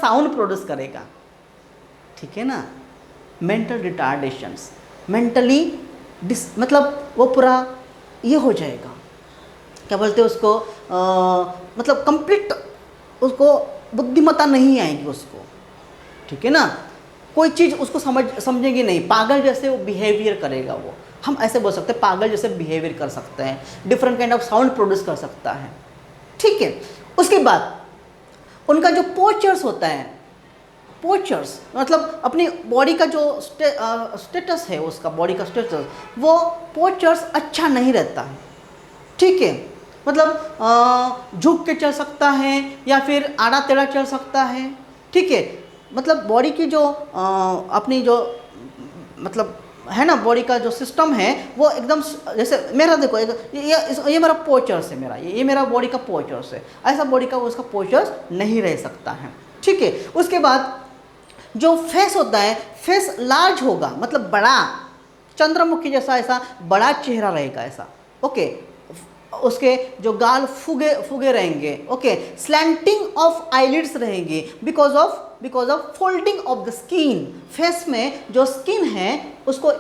Sound produce करेगा, ठीक है ना। मेंटल रिटार्डेशंस, मेंटली मतलब वो पूरा ये हो जाएगा, क्या बोलते हैं उसको, मतलब कंप्लीट उसको बुद्धिमत्ता नहीं आएगी उसको, ठीक है ना। कोई चीज़ उसको समझेगी नहीं, पागल जैसे वो बिहेवियर करेगा वो, हम ऐसे बोल सकते हैं पागल जैसे बिहेवियर कर सकते हैं, different kind of sound produce कर सकता है, ठीक है। उसके बाद उनका जो पोस्चर्स होता है, पोस्चर्स मतलब अपनी बॉडी का जो स्टेटस है, उसका बॉडी का स्टेटस, वो पोस्चर्स अच्छा नहीं रहता है, ठीक है। मतलब झुक के चल सकता है या फिर आड़ा टेढ़ा चल सकता है, ठीक है। मतलब बॉडी की जो अपनी जो मतलब है ना, बॉडी का जो सिस्टम है वो एकदम, जैसे मेरा देखो ये मेरा पोस्चर्स है, मेरा ये मेरा बॉडी का पोस्चर्स है, ऐसा बॉडी का उसका पोस्चर्स नहीं रह सकता है, ठीक है। उसके बाद जो फेस होता है, फेस लार्ज होगा, मतलब बड़ा, चंद्रमुखी जैसा ऐसा बड़ा चेहरा रहेगा ऐसा, ओके। उसके जो गाल फुगे फुगे रहेंगे, ओके। स्लैंटिंग ऑफ आईलिड्स रहेगी because of folding of the skin. Face में जो स्किन है उसको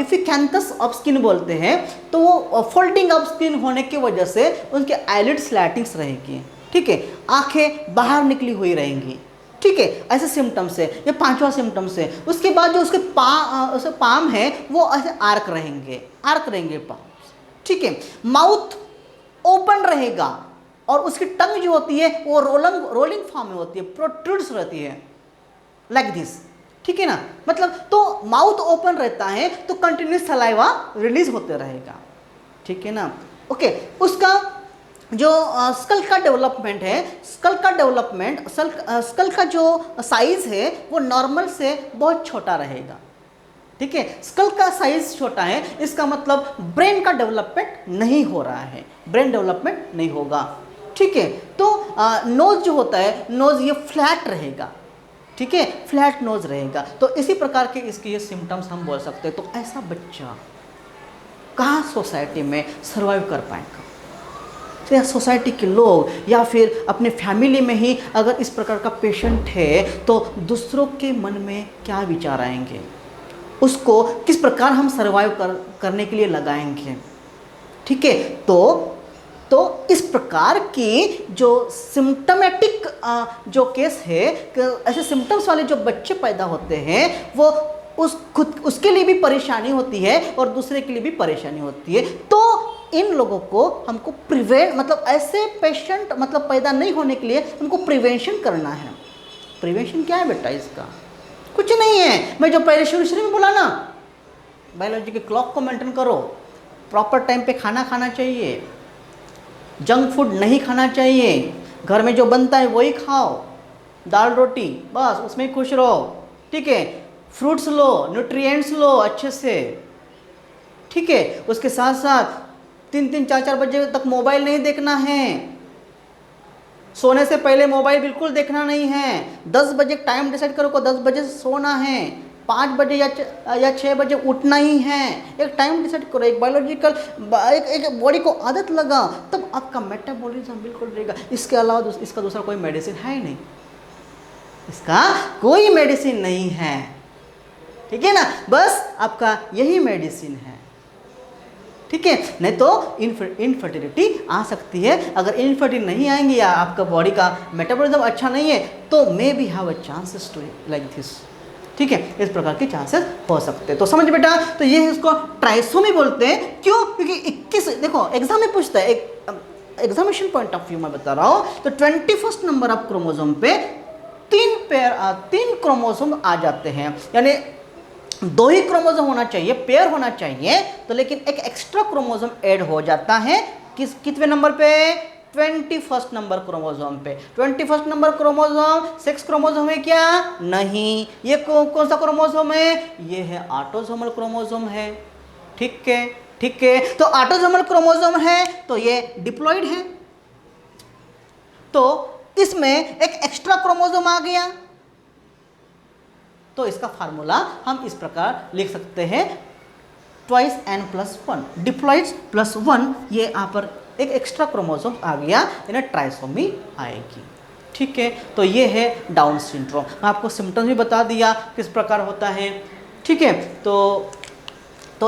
इफिकेंथस ऑफ स्किन बोलते हैं, तो वो फोल्डिंग ऑफ स्किन होने की वजह से उनके आईलिड स्लैटिंग्स रहेगी, ठीक है। आंखें बाहर निकली हुई रहेंगी, ठीक है। ऐसे सिम्टम्स है, ये 5वां सिम्टम्स है। उसके बाद जो उसके पाम है वो ऐसे आर्क रहेंगे पाम, ठीक है। माउथ ओपन रहेगा और उसकी टंग जो होती है वो रोलिंग फॉर्म में होती है, प्रोट्रूड्स रहती है लाइक दिस, ठीक है ना। मतलब तो माउथ ओपन रहता है तो कंटिन्यूस सलाइवा रिलीज होते रहेगा, ठीक है ना, ओके। उसका जो स्कल का डेवलपमेंट है, स्कल का जो साइज है वो नॉर्मल से बहुत छोटा रहेगा, ठीक है। स्कल का साइज छोटा है, इसका मतलब ब्रेन का डेवलपमेंट नहीं हो रहा है, ब्रेन डेवलपमेंट नहीं होगा, ठीक है। तो नोज जो होता है, नोज ये फ्लैट रहेगा, ठीक है, फ्लैट नोज रहेगा। तो इसी प्रकार के इसके ये सिम्टम्स हम बोल सकते हैं। तो ऐसा बच्चा कहाँ सोसाइटी में सर्वाइव कर पाएगा? तो या सोसाइटी के लोग या फिर अपने फैमिली में ही अगर इस प्रकार का पेशेंट है तो दूसरों के मन में क्या विचार आएंगे, उसको किस प्रकार हम सर्वाइव करने के लिए लगाएंगे, ठीक है। तो इस प्रकार की जो सिम्टमेटिक जो केस है, ऐसे सिम्टम्स वाले जो बच्चे पैदा होते हैं वो उसके लिए भी परेशानी होती है और दूसरे के लिए भी परेशानी होती है। तो इन लोगों को हमको प्रिवेंट, मतलब ऐसे पेशेंट मतलब पैदा नहीं होने के लिए हमको प्रिवेंशन करना है। प्रिवेंशन क्या है बेटा? इसका कुछ नहीं है, मैं जो पहले शुरू में बोला ना, बायोलॉजी के क्लॉक को मेंटेन करो, प्रॉपर टाइम पे खाना खाना चाहिए, जंक फूड नहीं खाना चाहिए, घर में जो बनता है वही खाओ, दाल रोटी बस उसमें ही खुश रहो, ठीक है। फ्रूट्स लो, न्यूट्रिएंट्स लो अच्छे से, ठीक है। उसके साथ साथ 3-3, 4-4 बजे तक मोबाइल नहीं देखना है, सोने से पहले मोबाइल बिल्कुल देखना नहीं है। 10 बजे टाइम डिसाइड करो को 10 बजे सोना है, 5 बजे या 6 बजे उठना ही है। एक टाइम डिसाइड करो, एक बायोलॉजिकल एक बॉडी को आदत लगा, तब आपका मेटाबॉलिज्म बिल्कुल रहेगा। इसके अलावा इसका दूसरा कोई मेडिसिन है ही नहीं, इसका कोई मेडिसिन नहीं है, ठीक है ना। बस आपका यही मेडिसिन है, ठीक है। नहीं तो इनफर्टिलिटी आ सकती है। अगर इनफर्टिलिटी नहीं आएंगे या आपका बॉडी का मेटाबॉलिज्म अच्छा नहीं है तो maybe have a chances to like this, ठीक है। इस प्रकार के चांसेस हो सकते हैं। तो समझ बेटा, तो ये इसको ट्राइसोमी बोलते हैं। क्यों? क्योंकि 21, देखो एग्जाम में पूछता है, एक एग्जामिनेशन पॉइंट ऑफ व्यू में बता रहा हूँ, तो 21 नंबर ऑफ क्रोमोसोम पे 3 क्रोमोसोम आ जाते हैं, यानी 2 ही क्रोमोसोम होना चाहिए, पेयर होना चाहिए, तो लेकिन एक एक्स्ट्रा क्रोमोसोम ऐड हो जाता है। कितने नंबर पे? 21 नंबर क्रोमोसोम पे। 21 नंबर क्रोमोसोम सेक्स क्रोमोसोम है क्या? नहीं। ये कौन सा क्रोमोसोम है? ये है ऑटोसोमल क्रोमोसोम है, ठीक है, ठीक है। तो ऑटोसोमल क्रोमोसोम है तो ये डिप्लॉइड है, तो इसमें एक एक्स्ट्रा क्रोमोसोम आ गया, तो इसका फार्मूला हम इस प्रकार लिख सकते हैं, 2n+1 डिप्लॉइड्स +1, ये यहाँ पर एक एक्स्ट्रा क्रोमोसोम आ गया, यानी ट्राइसोमी आएगी, ठीक है, तो ये है डाउन सिंड्रोम। मैं आपको सिम्टम्स भी बता दिया किस प्रकार होता है, ठीक है। तो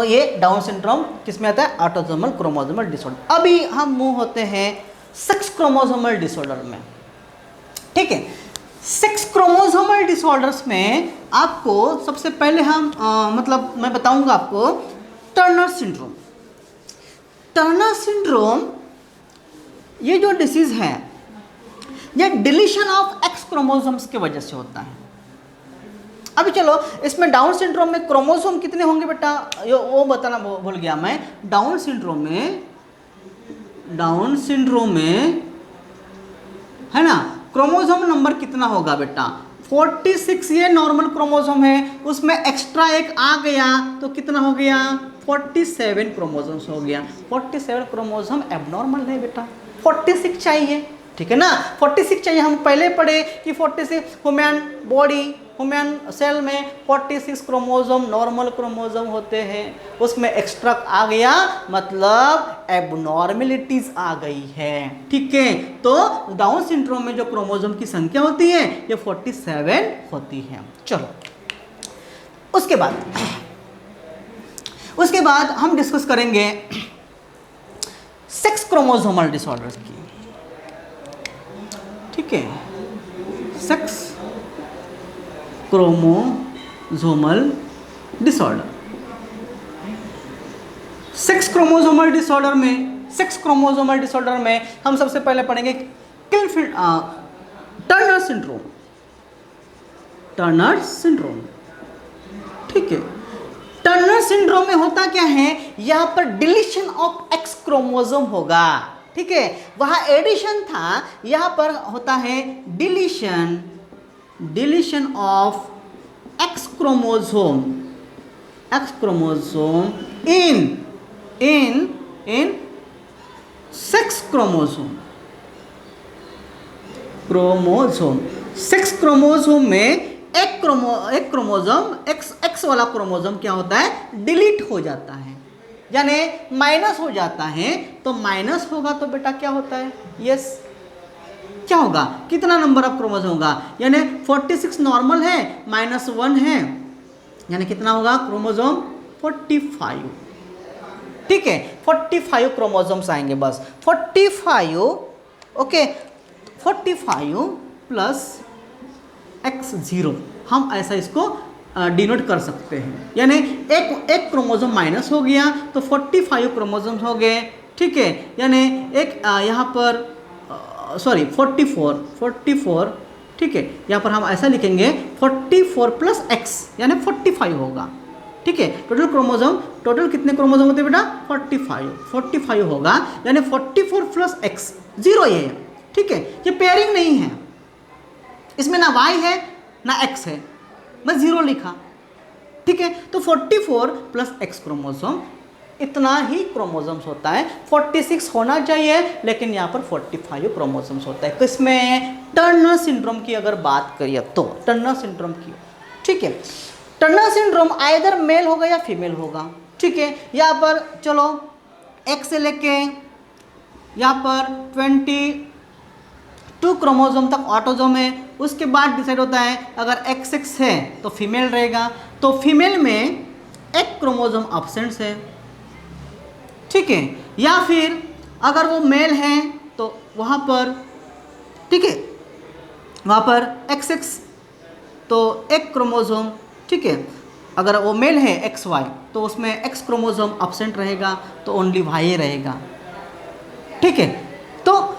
ये डाउन सिंड्रोम किस में आता है, ऑटोसोमल क्रोमोसोमल डिसऑर्डर। अभी हम मूव होते हैं सेक्स क्रोमोसोमल डिसऑर्डर में, ठीक है। सेक्स क्रोमोसोमल डिसऑर्डर्स में आपको सबसे पहले हम मतलब मैं बताऊंगा आपको टर्नर सिंड्रोम। टर्नर सिंड्रोम ये जो डिसीज है ये डिलीशन ऑफ एक्स क्रोमोसोम्स की वजह से होता है। अभी चलो इसमें डाउन सिंड्रोम में क्रोमोसोम कितने होंगे बेटा, वो बताना भूल गया मैं। डाउन सिंड्रोम में है ना, क्रोमोसोम नंबर कितना होगा बेटा, 46 ये नॉर्मल क्रोमोसोम है, उसमें एक्स्ट्रा एक आ गया तो कितना हो गया, 47 क्रोमोसोम्स हो गया। 47 क्रोमोसोम एबनॉर्मल है बेटा, 46 चाहिए, ठीक है ना, 46 चाहिए। हम पहले पढ़े कि 46 ह्यूमन सेल में 46 क्रोमोसोम नॉर्मल क्रोमोसोम होते हैं, उसमें एक्स्ट्रा आ गया मतलब एबनॉर्मेलिटीज आ गई है, ठीक है। तो डाउन सिंड्रोम में जो क्रोमोसोम की संख्या होती है ये 47 होती है। चलो उसके बाद हम डिस्कस करेंगे सेक्स क्रोमोसोमल डिसऑर्डर्स की, ठीक है। Sex chromosomal disorder, sex chromosomal disorder में हम सबसे पहले पढ़ेंगे टर्नर सिंड्रोम, ठीक है। टर्नर सिंड्रोम में होता क्या है, यहां पर डिलीशन ऑफ एक्स क्रोमोसोम होगा, ठीक है। वहां एडिशन था, यहां पर होता है deletion of x chromosome in sex chromosome. Sex chromosome में एक क्रोमोसोम एक्स वाला क्रोमोसोम क्या होता है, डिलीट हो जाता है, यानी माइनस हो जाता है। तो माइनस होगा तो बेटा क्या होता है, यस क्या होगा, कितना नंबर ऑफ क्रोमोसोम होगा, यानी 46 नॉर्मल है, -1 है, यानी कितना होगा क्रोमोसोम 45, ठीक है। 45 क्रोमोसोम्स आएंगे बस, 45 ओके, 45 प्लस x0 हम ऐसा इसको डिनोट कर सकते हैं, यानी एक क्रोमोसोम माइनस हो गया तो 45 क्रोमोसोम्स हो गए, ठीक है। यानी एक यहाँ पर 44, ठीक है। यहाँ पर हम ऐसा लिखेंगे 44 प्लस x यानी 45 होगा, ठीक है। टोटल कितने क्रोमोसोम होते हैं बेटा, 45 होगा, यानी 44 प्लस x 0 ये, ठीक है। ये पेयरिंग नहीं है, इसमें ना y है ना x है, मैं 0 लिखा, ठीक है। तो 44 प्लस x क्रोमोसोम, इतना ही क्रोमोसोम्स होता है। 46 होना चाहिए लेकिन यहाँ पर 45 क्रोमोसोम्स होता है। किसमें, टर्नर सिंड्रोम की अगर बात करिए तो, टर्नर सिंड्रोम की, ठीक है। टर्नर सिंड्रोम आइदर मेल होगा या फीमेल होगा, ठीक है। यहाँ पर चलो x से लेके यहाँ पर 22 क्रोमोसोम तक ऑटोसोम है, उसके बाद डिसाइड होता है अगर XX है तो फीमेल रहेगा, तो फीमेल में एक क्रोमोसोम एब्सेंट है, ठीक है। या फिर अगर वो मेल है तो वहाँ पर, ठीक है, वहाँ पर XX तो एक क्रोमोसोम, ठीक है। अगर वो मेल है XY तो उसमें X क्रोमोसोम एब्सेंट रहेगा तो ओनली Y रहेगा, ठीक है। तो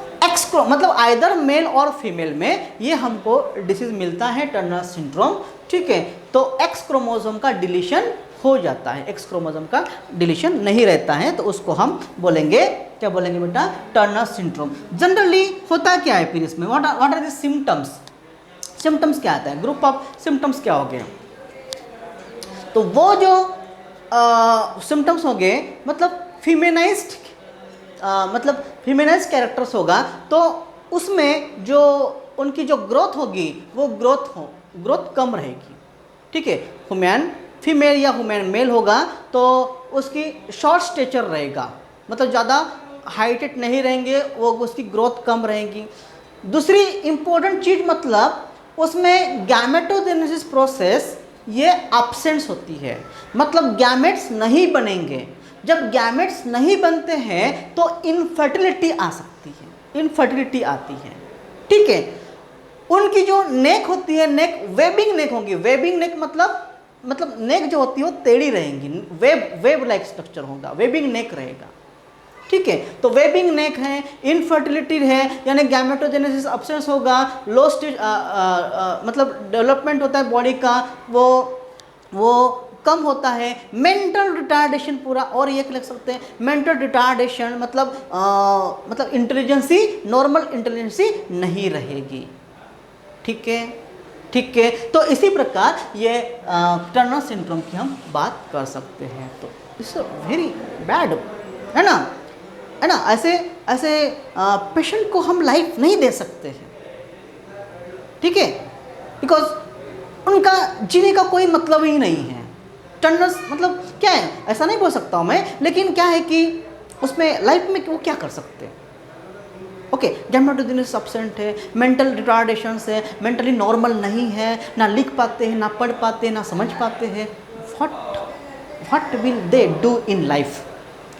मतलब आइदर मेल और फीमेल में ये हमको डिसीज मिलता है टर्नर सिंड्रोम, ठीक है। तो X क्रोमोसोम का डिलीशन हो जाता है, X क्रोमोसोम का डिलीशन नहीं रहता है, तो उसको हम बोलेंगे, क्या बोलेंगे बेटा, टर्नर सिंड्रोम। जनरली होता क्या है फिर इसमें, व्हाट आर द सिम्टम्स क्या आता है, ग्रुप ऑफ सिम्टम्स क्या हो गए, तो वो जो सिम्टम्स हो गए मतलब फीमेनाइज्ड कैरेक्टर्स होगा, तो उसमें जो उनकी जो ग्रोथ होगी वो ग्रोथ कम रहेगी, ठीक है। ह्यूमन फीमेल या ह्यूमन मेल होगा तो उसकी शॉर्ट स्टेचर रहेगा, मतलब ज़्यादा हाइटेड नहीं रहेंगे, वो उसकी ग्रोथ कम रहेगी। दूसरी इंपॉर्टेंट चीज मतलब उसमें गैमेटोजेनेसिस प्रोसेस ये एब्सेंस होती है, मतलब गैमेट्स नहीं बनेंगे। जब गैमेट्स नहीं बनते हैं तो इनफर्टिलिटी आ सकती है, इनफर्टिलिटी आती है। ठीक है, उनकी जो नेक होती है, नेक वेबिंग नेक होगी। वेबिंग नेक मतलब नेक जो होती है वो टेढ़ी रहेंगी, वेब लाइक स्ट्रक्चर होगा, वेबिंग नेक रहेगा। ठीक है, तो वेबिंग नेक है, इनफर्टिलिटी है, यानी गैमेटोजेनेसिस एब्सेंस होगा, लो स्टेज मतलब डेवलपमेंट होता है बॉडी का वो कम होता है। मेंटल रिटार्डेशन पूरा, और ये लिख सकते हैं मेंटल रिटार्डेशन मतलब इंटेलिजेंसी, नॉर्मल इंटेलिजेंसी नहीं रहेगी। ठीक है, ठीक है। तो इसी प्रकार ये टर्नर सिंड्रोम की हम बात कर सकते हैं। तो इट्स वेरी बैड, है ना, है ना। ऐसे पेशेंट को हम लाइफ नहीं दे सकते हैं। ठीक है, बिकॉज उनका जीने का कोई मतलब ही नहीं है। टर्नर्स मतलब क्या है ऐसा नहीं बोल सकता हूँ मैं, लेकिन क्या है कि उसमें लाइफ में वो क्या कर सकते हैं। ओके, गैमेटोजेनेसिस एब्सेंट है, मेंटल रिटार्डेशंस है, मेंटली नॉर्मल नहीं है, ना लिख पाते हैं, ना पढ़ पाते हैं, ना समझ पाते हैं। What will they do in life,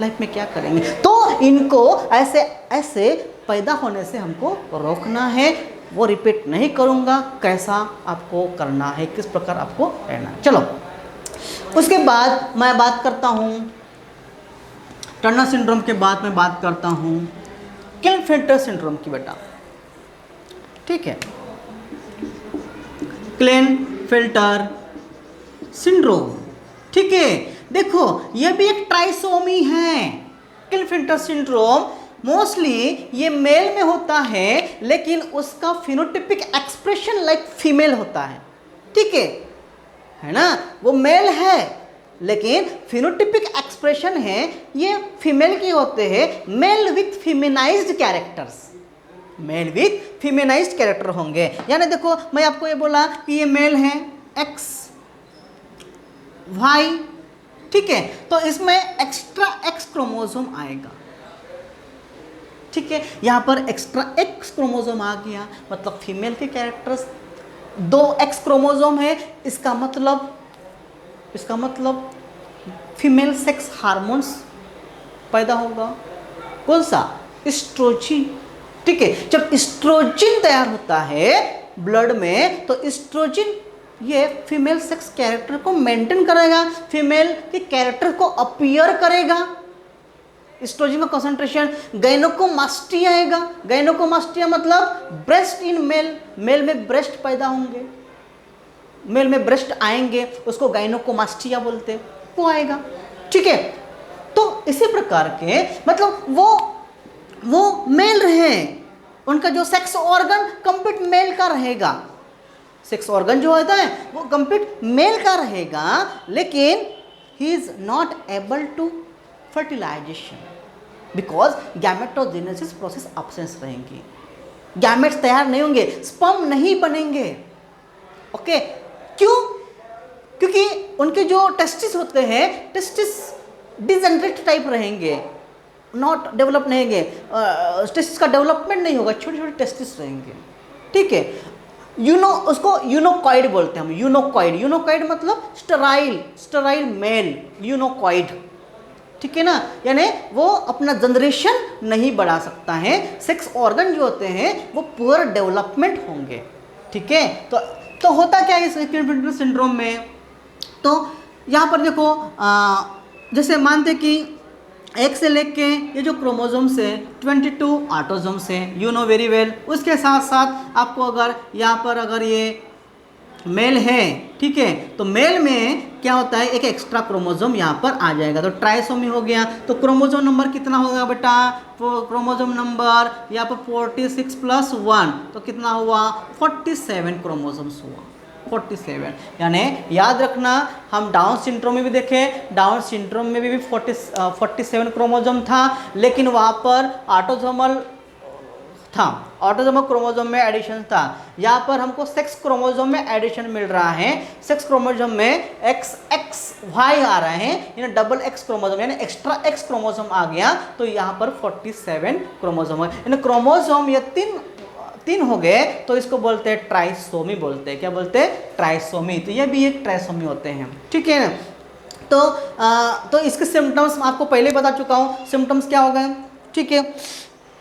life में क्या करेंगे। तो इनको ऐसे पैदा होने से हमको रोकना है। वो रिपीट नहीं करूँगा, कैसा आपको करना है, किस प्रकार आपको रहना है। चलो, उसके बाद मैं बात करता हूँ टर्नर सिंड्रोम के बाद मैं बात करता हूँ क्लिनेफेल्टर सिंड्रोम की बेटा। ठीक है, क्लिनेफेल्टर सिंड्रोम। ठीक है, देखो ये भी एक ट्राइसोमी है। क्लिनेफेल्टर सिंड्रोम मोस्टली ये मेल में होता है, लेकिन उसका फिनोटिपिक एक्सप्रेशन लाइक फीमेल होता है। ठीक है ना, वो मेल है लेकिन फिनोटिपिक एक्सप्रेशन है ये फीमेल के होते हैं। Male with feminised characters, male with feminised character होंगे। यानी देखो मैं आपको ये बोला कि ये मेल है एक्स वाई, ठीक है, तो इसमें एक्स्ट्रा एक्स क्रोमोसोम आएगा। ठीक है, यहाँ पर एक्स्ट्रा एक्स क्रोमोसोम आ गया, मतलब फीमेल के कैरेक्टर्स 2 एक्स क्रोमोसोम है। इसका मतलब फीमेल सेक्स हार्मोन्स पैदा होगा। कौन सा? एस्ट्रोजन। ठीक है, जब एस्ट्रोजन तैयार होता है ब्लड में, तो एस्ट्रोजन ये फीमेल सेक्स कैरेक्टर को मेंटेन करेगा, फीमेल के कैरेक्टर को अपीयर करेगा। एस्ट्रोजन का कंसंट्रेशन गायनेकोमास्टिया आएगा। गायनेकोमास्टिया मतलब ब्रेस्ट इन मेल, मेल में ब्रेस्ट पैदा होंगे, मेल में ब्रेस्ट आएंगे, उसको गायनेकोमास्टिया बोलते, वो आएगा। ठीक है, तो इसी प्रकार के मतलब वो मेल रहे, उनका जो सेक्स ऑर्गन कंप्लीट मेल का रहेगा। सेक्स ऑर्गन जो होता है वो कंप्लीट मेल का रहेगा, लेकिन he is not able to fertilization because gametogenesis process absence रहेंगी। गैमेट्स तैयार नहीं होंगे, स्पर्म नहीं बनेंगे। ओके, क्यों? क्योंकि उनके जो टेस्टिस होते हैं, टेस्टिस डिजेनरेट टाइप रहेंगे, नॉट डेवलप नहीं होंगे, टेस्टिस का डेवलपमेंट नहीं होगा, छोटे छोटे टेस्टिस रहेंगे। ठीक है, उसको यूनोकॉइड बोलते हैं हम। यूनोकॉइड मतलब स्टेराइल मेल, यूनोकॉइड। ठीक है ना, यानी वो अपना जनरेशन नहीं बढ़ा सकता है, सेक्स ऑर्गन जो होते हैं वो पुअर डेवलपमेंट होंगे। ठीक है, तो होता क्या है इस क्लिनेफेल्टर सिंड्रोम में? तो यहाँ पर देखो जैसे मानते कि एक से लेके ये जो क्रोमोसोम्स है 22 ऑटोसोम्स हैं, यू नो वेरी वेल। उसके साथ साथ आपको अगर यहाँ पर अगर ये मेल है, ठीक है, तो मेल में क्या होता है, एक एक्स्ट्रा क्रोमोसोम यहाँ पर आ जाएगा, तो ट्राइसोमी हो गया। तो क्रोमोसोम नंबर कितना होगा बेटा? क्रोमोसोम नंबर यहाँ पर 46 + 1, तो कितना हुआ? 47 क्रोमोसोम्स हुआ, 47। यानी याद रखना, हम डाउन सिंड्रोम में भी देखें, डाउन सिंड्रोम में भी 47 क्रोमोसोम था, लेकिन वहाँ पर ऑटोसोमल था, ऑटोसोमल क्रोमोसोम में एडिशन था। यहाँ पर हमको सेक्स क्रोमोसोम में एडिशन मिल रहा है। सेक्स क्रोमोसोम में XXY आ रहे हैं, यानी डबल X क्रोमोसोम, यानी एक्स्ट्रा X क्रोमोसोम आ गया, तो यहाँ पर 47 क्रोमोसोम है। यानी क्रोमोसोम ये 3 हो गए तो इसको बोलते हैं ट्राइसोमी बोलते हैं। क्या बोलते हैं? ट्राइसोमी। तो ये भी एक ट्राइसोमी होते हैं, ठीक है ना। तो इसके सिम्टम्स मैं आपको पहले बता चुका हूँ, सिम्टम्स क्या हो गए, ठीक है।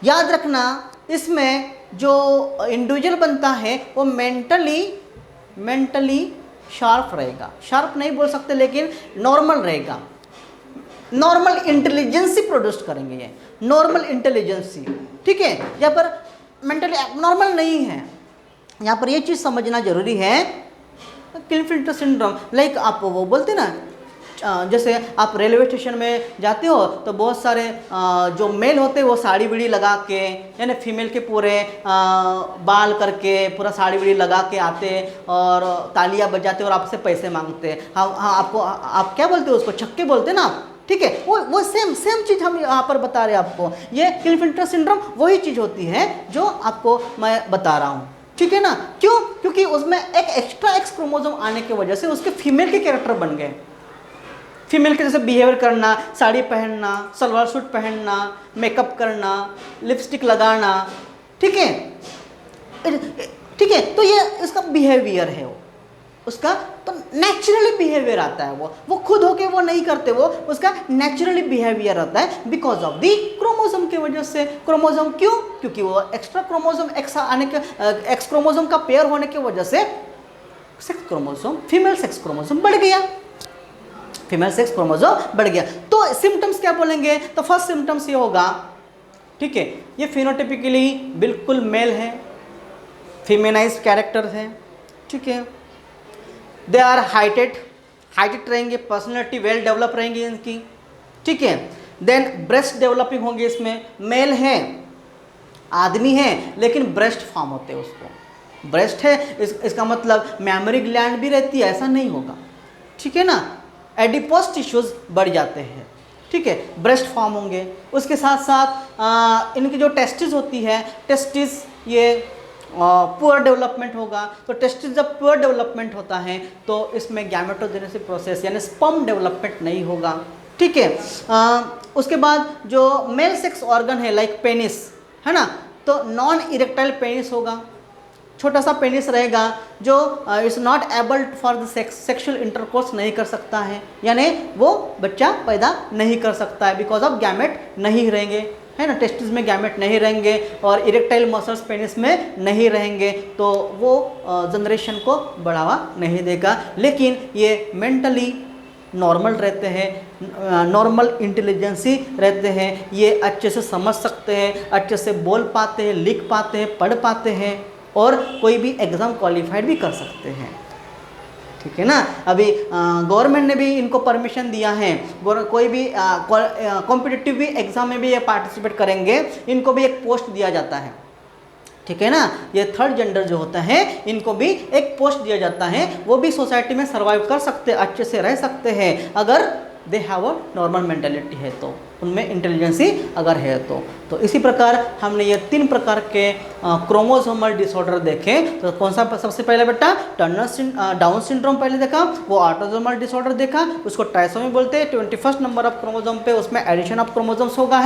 याद रखना इसमें जो इंडिविजुअल बनता है वो मेंटली शार्प रहेगा, शार्प नहीं बोल सकते लेकिन नॉर्मल रहेगा, नॉर्मल इंटेलिजेंसी प्रोड्यूस करेंगे ये, नॉर्मल इंटेलिजेंसी, ठीक है। यहाँ पर मेंटली नॉर्मल नहीं है, यहाँ पर ये चीज़ समझना जरूरी है। क्लिनफिल्टर सिंड्रोम लाइक आप वो बोलते ना, जैसे आप रेलवे स्टेशन में जाते हो तो बहुत सारे जो मेल होते हैं वो साड़ी बीड़ी लगा के, यानी फीमेल के पूरे बाल करके पूरा साड़ी बीड़ी लगा के आते और तालियां बजाते और आपसे पैसे मांगते। हाँ हाँ, आपको आप क्या बोलते हो उसको? छक्के बोलते ना आप, ठीक है। वो सेम चीज़ हम यहाँ पर बता रहे हैं आपको। ये क्लिनफिल्टर सिंड्रोम वही चीज़ होती है जो आपको मैं बता रहा हूँ, ठीक है ना। क्यों? क्योंकि उसमें एक एक्स्ट्रा एक्स क्रोमोसोम आने की वजह से उसके फीमेल के कैरेक्टर बन गए, फीमेल के जैसे बिहेवियर करना, साड़ी पहनना, सलवार सूट पहनना, मेकअप करना, लिपस्टिक लगाना, ठीक है, ठीक है। तो ये इसका बिहेवियर है, वो उसका तो नेचुरली बिहेवियर आता है, वो खुद होके वो नहीं करते, वो उसका नेचुरली बिहेवियर आता है बिकॉज ऑफ दी क्रोमोसोम की वजह से। क्रोमोसोम क्यों? क्योंकि वो एक्स्ट्रा क्रोमोसोम एक्स क्रोमोसोम का पेयर होने की वजह से sex chromosome, female sex chromosome बढ़ गया, फीमेल सेक्स क्रोमोसोम बढ़ गया। तो सिम्टम्स क्या बोलेंगे? तो फर्स्ट सिम्टम्स ये होगा, ठीक है, ये फिनोटाइपिकली बिल्कुल मेल है, फेमिनाइज्ड कैरेक्टर है, ठीक है। दे आर हाइटेड रहेंगे, पर्सनैलिटी वेल डेवलप रहेंगी इनकी, ठीक है। देन ब्रेस्ट डेवलपिंग होंगे, इसमें मेल है, आदमी है लेकिन ब्रेस्ट फॉर्म होते हैं, उसको ब्रेस्ट है इसका मतलब मेमोरी ग्लैंड भी रहती है, ऐसा नहीं होगा, ठीक है ना। एडिपोस टिश्यूज बढ़ जाते हैं, ठीक है, ब्रेस्ट फॉर्म होंगे। उसके साथ साथ इनकी जो टेस्टिस होती है, टेस्टिस ये पुअर डेवलपमेंट होगा। तो टेस्टिस जब पुअर डेवलपमेंट होता है तो इसमें गैमेटोजेनेसिस प्रोसेस यानी स्पर्म डेवलपमेंट नहीं होगा, ठीक है। उसके बाद जो मेल सेक्स ऑर्गन है लाइक पेनिस है ना, तो नॉन इरेक्टाइल पेनिस होगा, छोटा सा पेनिस रहेगा जो is not able for the sexual intercourse नहीं कर सकता है, यानी वो बच्चा पैदा नहीं कर सकता है बिकॉज ऑफ गैमेट नहीं रहेंगे, है ना। टेस्टिस में गैमेट नहीं रहेंगे और इरेक्टाइल मसल्स पेनिस में नहीं रहेंगे, तो वो जनरेशन को बढ़ावा नहीं देगा। लेकिन ये मेंटली नॉर्मल रहते हैं, नॉर्मल इंटेलिजेंसी रहते हैं, ये अच्छे से समझ सकते हैं, अच्छे से बोल पाते हैं, लिख पाते हैं, पढ़ पाते हैं और कोई भी एग्ज़ाम क्वालिफाइड भी कर सकते हैं, ठीक है ना। अभी गवर्नमेंट ने भी इनको परमिशन दिया है, कोई भी कॉम्पिटिटिव भी एग्ज़ाम में भी ये पार्टिसिपेट करेंगे, इनको भी एक पोस्ट दिया जाता है, ठीक है ना। ये थर्ड जेंडर जो होता है इनको भी एक पोस्ट दिया जाता है, वो भी सोसाइटी में सर्वाइव कर सकते हैं, अच्छे से रह सकते हैं अगर they have a normal mentality है, तो उनमें इंटेलिजेंसी अगर है तो इसी प्रकार हमने ये 3 प्रकार के क्रोमोसोमल डिसऑर्डर देखे। तो कौन सा सबसे पहले बेटा? डाउन सिंड्रोम पहले देखा, वो ऑटोसोमल डिसऑर्डर देखा, उसको ट्राइसोमी बोलते हैं। 21st नंबर ऑफ क्रोमोसोम पे उसमें एडिशन ऑफ क्रोमोसोम्स होता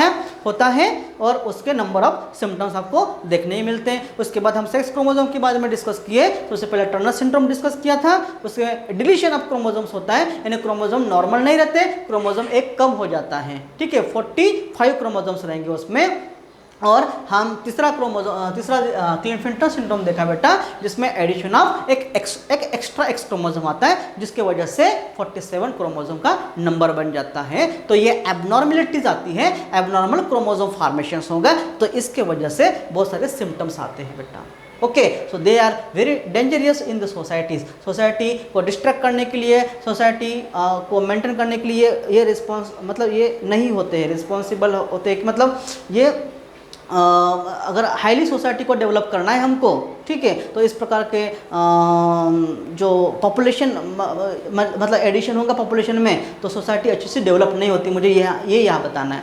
है और उसके नंबर ऑफ सिम्टम्स आपको देखने ही मिलते हैं। उसके बाद हम सेक्स क्रोमोसोम के बारे में डिस्कस किए, तो उससे पहले टर्नर सिंड्रोम डिस्कस किया था, उसके डिलीशन ऑफ क्रोमोसोम्स होता है, यानी क्रोमोसोम नॉर्मल नहीं रहते, क्रोमोसोम एक कम हो जाता है, ठीक है, 45 क्रोमोसोम्स रहेंगे उसमें। और हम तीसरा क्लिनफिल्टर सिंड्रोम देखा बेटा, जिसमें एडिशन ऑफ एक एक्स्ट्रा एक्स क्रोमोसोम आता है, जिसके वजह से 47 क्रोमोसोम का नंबर बन जाता है। तो ये एबनॉर्मेलिटीज आती है, एबनॉर्मल क्रोमोसोम फॉर्मेशंस होगा, तो इसके वजह से बहुत सारे सिम्टम्स आते हैं बेटा। Okay, so they are very dangerous in the societies. Society को डिस्ट्रैक्ट करने के लिए, सोसाइटी को मेंटेन करने के लिए ये मतलब ये नहीं होते हैं, रिस्पॉन्सिबल होते हैं, मतलब ये अगर हाईली सोसाइटी को डेवलप करना है हमको, ठीक है, तो इस प्रकार के जो पॉपुलेशन मतलब एडिशन होगा पॉपुलेशन में, तो सोसाइटी अच्छे से डेवलप नहीं होती। मुझे ये यहाँ बताना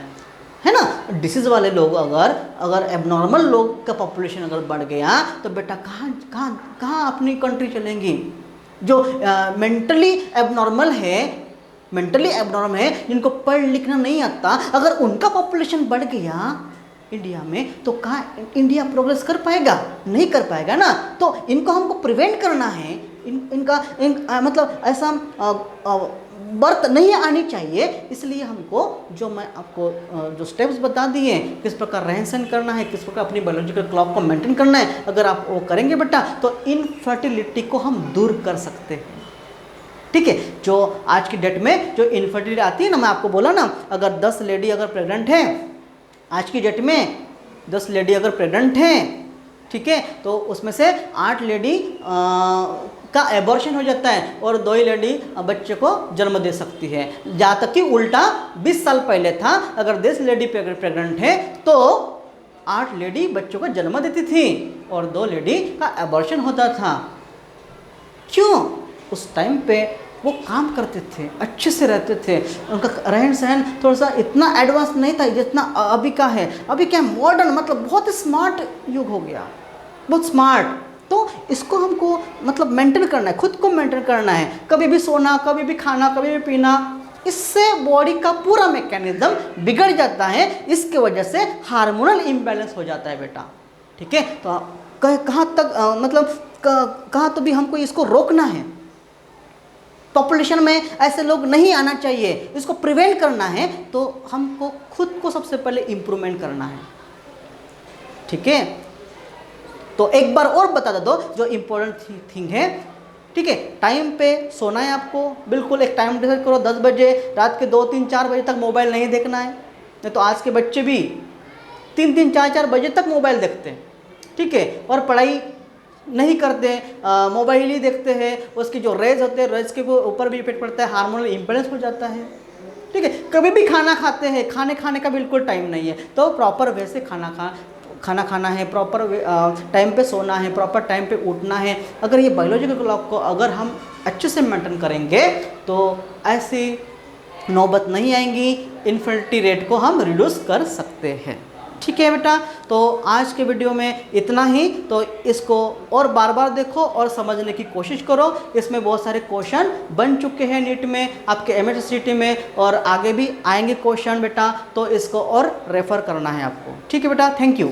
है ना। डिसीज़ वाले लोग अगर एबनॉर्मल लोग का पॉपुलेशन अगर बढ़ गया तो बेटा कहाँ अपनी कंट्री चलेंगी। जो मेंटली एबनॉर्मल है, जिनको पढ़ लिखना नहीं आता, अगर उनका पॉपुलेशन बढ़ गया इंडिया में, तो कहाँ इंडिया प्रोग्रेस कर पाएगा? नहीं कर पाएगा ना। तो इनको हमको प्रिवेंट करना है, मतलब ऐसा बर्थ नहीं आनी चाहिए। इसलिए हमको जो मैं आपको जो स्टेप्स बता दिए, किस प्रकार रहन सहन करना है, किस प्रकार अपनी बायोलॉजिकल क्लॉक को मेंटेन करना है, अगर आप वो करेंगे बेटा तो इनफर्टिलिटी को हम दूर कर सकते हैं। ठीक है, जो आज की डेट में जो इनफर्टिलिटी आती है ना, मैं आपको बोला ना, अगर 10 लेडी अगर प्रेग्नेंट है, आज की डेट में 10 लेडी अगर प्रेग्नेंट हैं, ठीक है, तो उसमें से 8 लेडी का एबॉर्शन हो जाता है और 2 ही लेडी बच्चे को जन्म दे सकती है। जहाँ तक कि उल्टा 20 साल पहले था, अगर 10 लेडी प्रेग्नेंट है तो 8 लेडी बच्चों को जन्म देती थी और 2 लेडी का एबॉर्शन होता था। क्यों? उस टाइम पे वो काम करते थे, अच्छे से रहते थे, उनका रहन सहन थोड़ा सा इतना एडवांस नहीं था जितना अभी का है। अभी क्या मॉडर्न, मतलब बहुत स्मार्ट युग हो गया, बहुत स्मार्ट। तो इसको हमको मतलब मेंटेन करना है, खुद को मेंटेन करना है। कभी भी सोना, कभी भी खाना, कभी भी पीना, इससे बॉडी का पूरा मैकेनिज्म बिगड़ जाता है। इसके वजह से हार्मोनल इम्बैलेंस हो जाता है बेटा। ठीक है, तो कहाँ तक मतलब कहाँ तो भी हमको इसको रोकना है। पॉपुलेशन में ऐसे लोग नहीं आना चाहिए, इसको प्रिवेंट करना है। तो हमको खुद को सबसे पहले इम्प्रूवमेंट करना है। ठीक है, तो एक बार और बता दो जो इम्पोर्टेंट थिंग है। ठीक है, टाइम पे सोना है आपको, बिल्कुल एक टाइम डिसाइड करो, 10 बजे, रात के 2, 3, 4 बजे तक मोबाइल नहीं देखना है। नहीं तो आज के बच्चे भी 3, 3, 4, 4 बजे तक मोबाइल देखते हैं। ठीक है, और पढ़ाई नहीं करते, मोबाइल ही देखते हैं। उसकी जो रेज होते हैं, रेज के ऊपर भी इफेक्ट पड़ता है, हार्मोनल इम्बैलेंस हो जाता है। ठीक है, कभी भी खाना खाते हैं, खाने का बिल्कुल टाइम नहीं है। तो प्रॉपर वे से खाना खाना है, प्रॉपर टाइम पे सोना है, प्रॉपर टाइम पे उठना है। अगर ये बायोलॉजिकल क्लॉक को अगर हम अच्छे से मेंटेन करेंगे तो ऐसी नौबत नहीं आएंगी, इनफर्टिलिटी रेट को हम रिड्यूस कर सकते हैं। ठीक है बेटा, तो आज के वीडियो में इतना ही। तो इसको और बार बार देखो और समझने की कोशिश करो। इसमें बहुत सारे क्वेश्चन बन चुके हैं नीट में, आपके MHCT में, और आगे भी आएंगे क्वेश्चन बेटा। तो इसको और रेफ़र करना है आपको। ठीक है बेटा, थैंक यू।